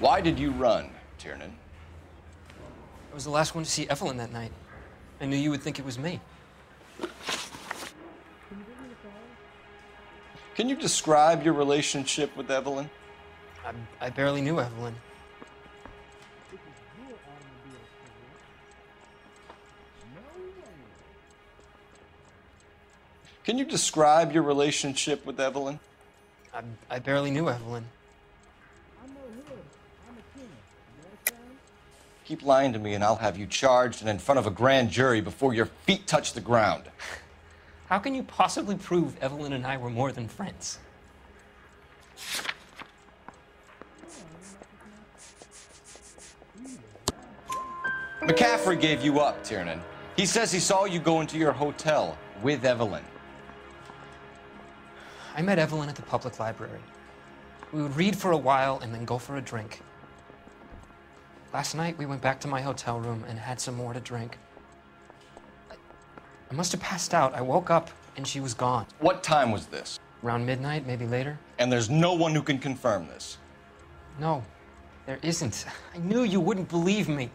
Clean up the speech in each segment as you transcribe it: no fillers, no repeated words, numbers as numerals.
Why did you run, Tiernan? I was the last one to see Evelyn that night. I knew you would think it was me. Can you describe your relationship with Evelyn? I barely knew Evelyn. Can you describe your relationship with Evelyn? I barely knew Evelyn. Keep lying to me and I'll have you charged and in front of a grand jury before your feet touch the ground. How can you possibly prove Evelyn and I were more than friends? McCaffrey gave you up, Tiernan. He says he saw you go into your hotel with Evelyn. I met Evelyn at the public library. We would read for a while and then go for a drink. Last night, we went back to my hotel room and had some more to drink. I must have passed out. I woke up and she was gone. What time was this? Around midnight, maybe later. And there's no one who can confirm this? No, there isn't. I knew you wouldn't believe me.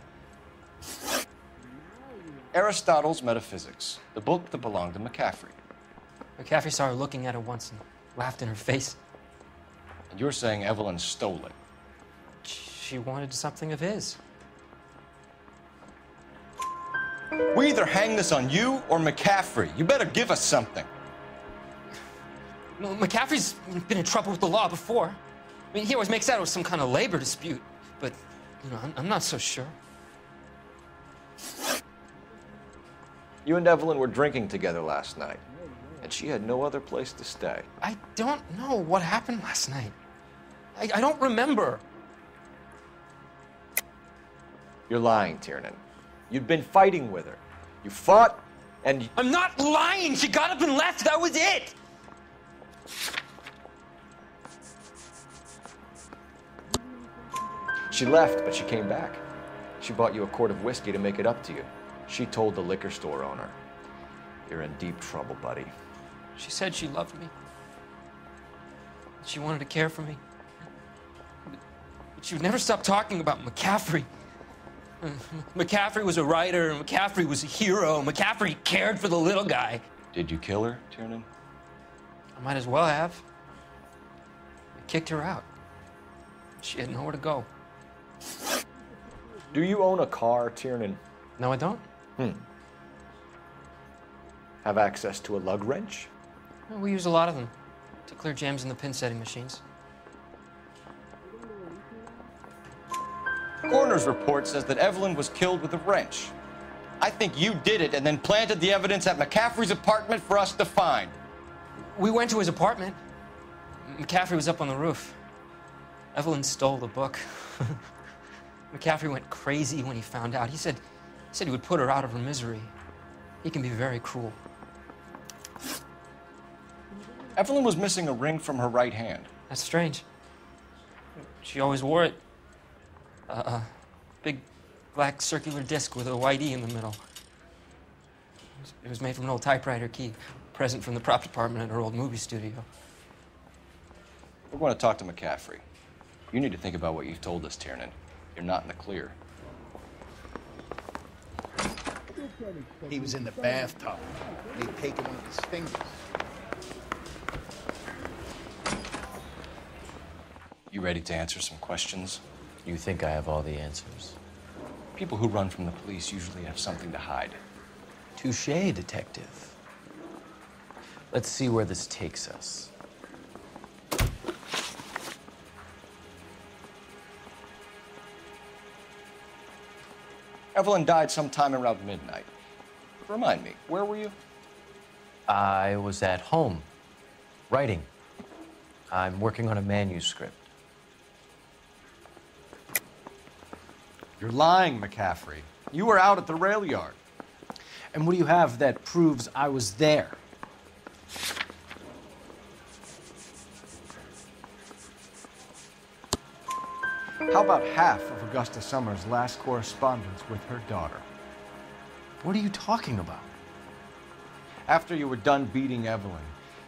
Aristotle's Metaphysics, the book that belonged to McCaffrey. McCaffrey saw her looking at it once and laughed in her face. And you're saying Evelyn stole it? She wanted something of his. We either hang this on you or McCaffrey. You better give us something. Well, McCaffrey's been in trouble with the law before. I mean, he always makes out it was some kind of labor dispute, but, you know, I'm not so sure. You and Evelyn were drinking together last night, and she had no other place to stay. I don't know what happened last night. I don't remember. You're lying, Tiernan. You'd been fighting with her. You fought, and I'm not lying! She got up and left, that was it! She left, but she came back. She bought you a quart of whiskey to make it up to you. She told the liquor store owner. You're in deep trouble, buddy. She said she loved me. She wanted to care for me. But she would never stop talking about McCaffrey. McCaffrey was a writer, and McCaffrey was a hero. McCaffrey cared for the little guy. Did you kill her, Tiernan? I might as well have. I kicked her out. She had nowhere to go. Do you own a car, Tiernan? No, I don't. Have access to a lug wrench? Well, we use a lot of them to clear jams in the pin setting machines. Coroner's report says that Evelyn was killed with a wrench. I think you did it and then planted the evidence at McCaffrey's apartment for us to find. We went to his apartment. McCaffrey was up on the roof. Evelyn stole the book. McCaffrey went crazy when he found out. He said he would put her out of her misery. He can be very cruel. Evelyn was missing a ring from her right hand. That's strange. She always wore it. Big black circular disc with a white E in the middle. It was made from an old typewriter key, present from the prop department at her old movie studio. We're going to talk to McCaffrey. You need to think about what you've told us, Tiernan. You're not in the clear. He was in the bathtub. They'd taken one of his fingers. You ready to answer some questions? You think I have all the answers? People who run from the police usually have something to hide. Touché, detective. Let's see where this takes us. Evelyn died sometime around midnight. Remind me, where were you? I was at home, writing. I'm working on a manuscript. You're lying, McCaffrey. You were out at the rail yard. And what do you have that proves I was there? How about half of Augusta Summers' last correspondence with her daughter? What are you talking about? After you were done beating Evelyn,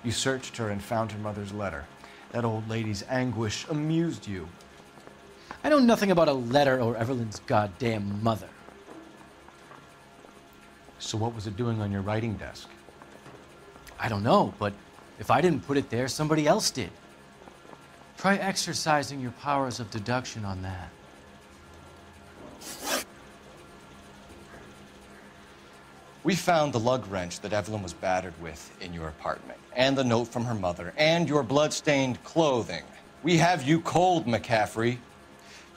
You searched her and found her mother's letter. That old lady's anguish amused you. I know nothing about a letter or Evelyn's goddamn mother. So what was it doing on your writing desk? I don't know, but if I didn't put it there, somebody else did. Try exercising your powers of deduction on that. We found the lug wrench that Evelyn was battered with in your apartment, and the note from her mother, and your blood-stained clothing. We have you cold, McCaffrey.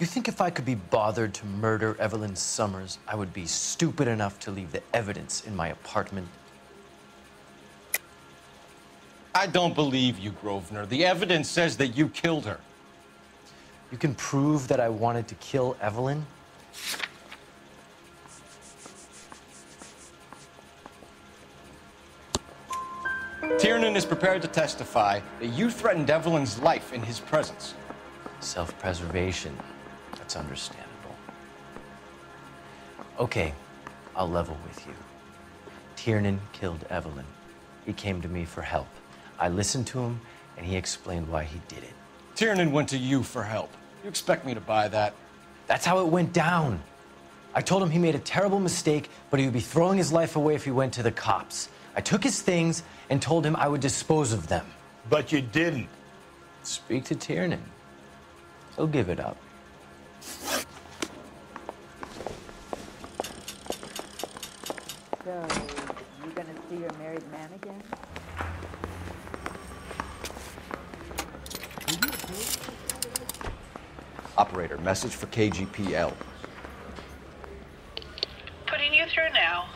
You think if I could be bothered to murder Evelyn Summers, I would be stupid enough to leave the evidence in my apartment? I don't believe you, Grosvenor. The evidence says that you killed her. You can prove that I wanted to kill Evelyn? Tiernan is prepared to testify that you threatened Evelyn's life in his presence. Self-preservation. That's understandable. Okay, I'll level with you. Tiernan killed Evelyn. He came to me for help. I listened to him, and he explained why he did it. Tiernan went to you for help. You expect me to buy that? That's how it went down. I told him he made a terrible mistake, but he would be throwing his life away if he went to the cops. I took his things and told him I would dispose of them. But you didn't. Speak to Tiernan. He'll give it up. So, you gonna see your married man again? Operator, message for KGPL. Putting you through now.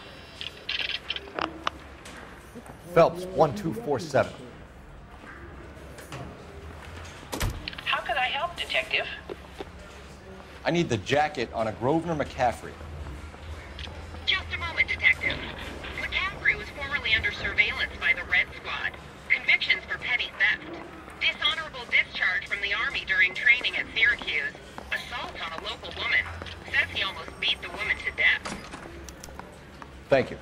Phelps, 1247. How could I help, Detective? I need the jacket on a Grosvenor McCaffrey. Just a moment, Detective. McCaffrey was formerly under surveillance by the Red Squad. Convictions for petty theft. Dishonorable discharge from the Army during training at Syracuse. Assault on a local woman. Says he almost beat the woman to death. Thank you.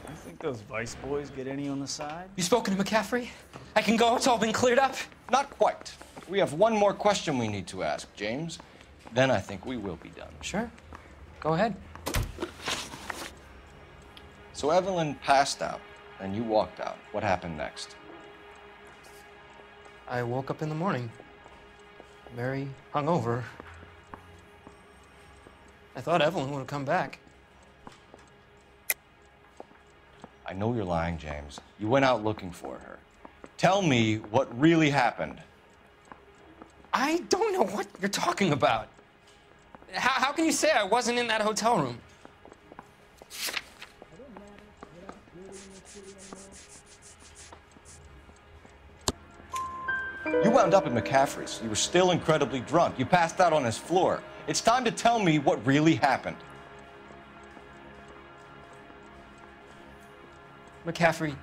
You think those Vice boys get any on the side? You spoken to McCaffrey? I can go, it's all been cleared up? Not quite. We have one more question we need to ask, James. Then I think we will be done. Sure. Go ahead. So Evelyn passed out, and you walked out. What happened next? I woke up in the morning, very hungover. I thought Evelyn would have come back. I know you're lying, James. You went out looking for her. Tell me what really happened. I don't know what you're talking about. How can you say I wasn't in that hotel room? You wound up at McCaffrey's. You were still incredibly drunk. You passed out on his floor. It's time to tell me what really happened. McCaffrey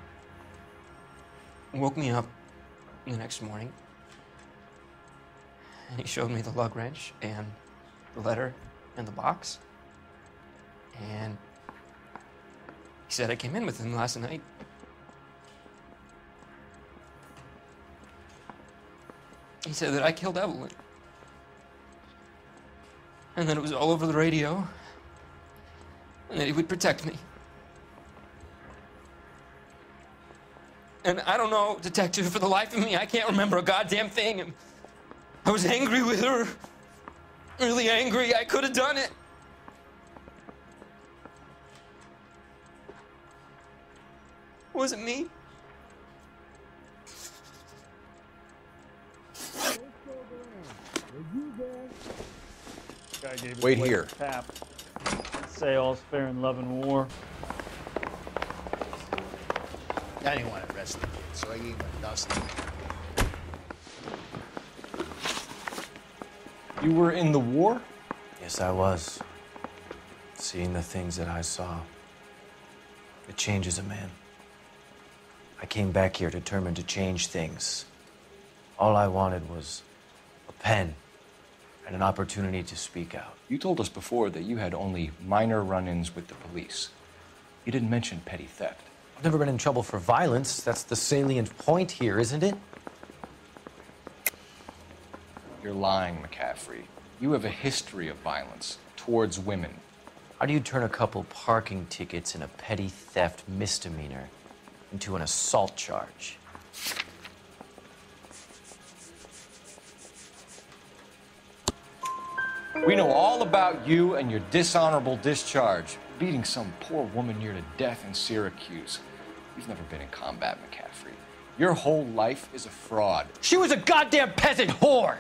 woke me up the next morning, and he showed me the lug wrench and the letter and the box. And he said I came in with him last night. He said that I killed Evelyn. And that it was all over the radio. And that he would protect me. And I don't know, Detective, for the life of me, I can't remember a goddamn thing. And I was angry with her. Really angry. I could have done it. Was it me? Guy gave us Wait a here. Tap. Say all's fair in love and war. I didn't want to arrest the kid, so I gave him a dusting. You were in the war? Yes, I was. Seeing the things that I saw, it changes a man. I came back here determined to change things. All I wanted was a pen and an opportunity to speak out. You told us before that you had only minor run-ins with the police. You didn't mention petty theft. I've never been in trouble for violence. That's the salient point here, isn't it? You're lying, McCaffrey. You have a history of violence towards women. How do you turn a couple parking tickets and a petty theft misdemeanor into an assault charge? We know all about you and your dishonorable discharge, beating some poor woman near to death in Syracuse. You've never been in combat, McCaffrey. Your whole life is a fraud. She was a goddamn peasant whore!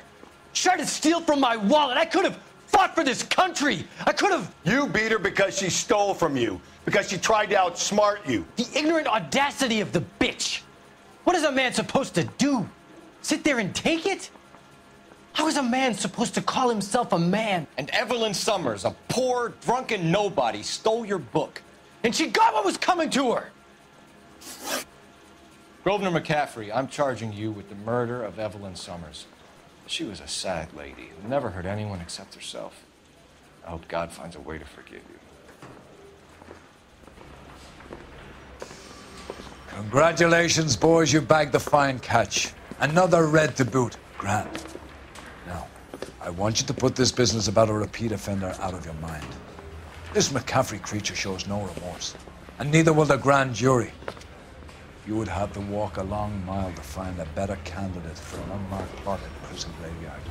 She tried to steal from my wallet. I could have fought for this country. I could have... You beat her because she stole from you, because she tried to outsmart you. The ignorant audacity of the bitch. What is a man supposed to do? Sit there and take it? How is a man supposed to call himself a man? And Evelyn Summers, a poor, drunken nobody, stole your book. And she got what was coming to her. Grosvenor McCaffrey, I'm charging you with the murder of Evelyn Summers. She was a sad lady who never hurt anyone except herself. I hope God finds a way to forgive you. Congratulations, boys, you bagged the fine catch. Another red to boot. Grand. Now, I want you to put this business about a repeat offender out of your mind. This McCaffrey creature shows no remorse, and neither will the grand jury. You would have to walk a long mile to find a better candidate for an unmarked plot in the prison graveyard.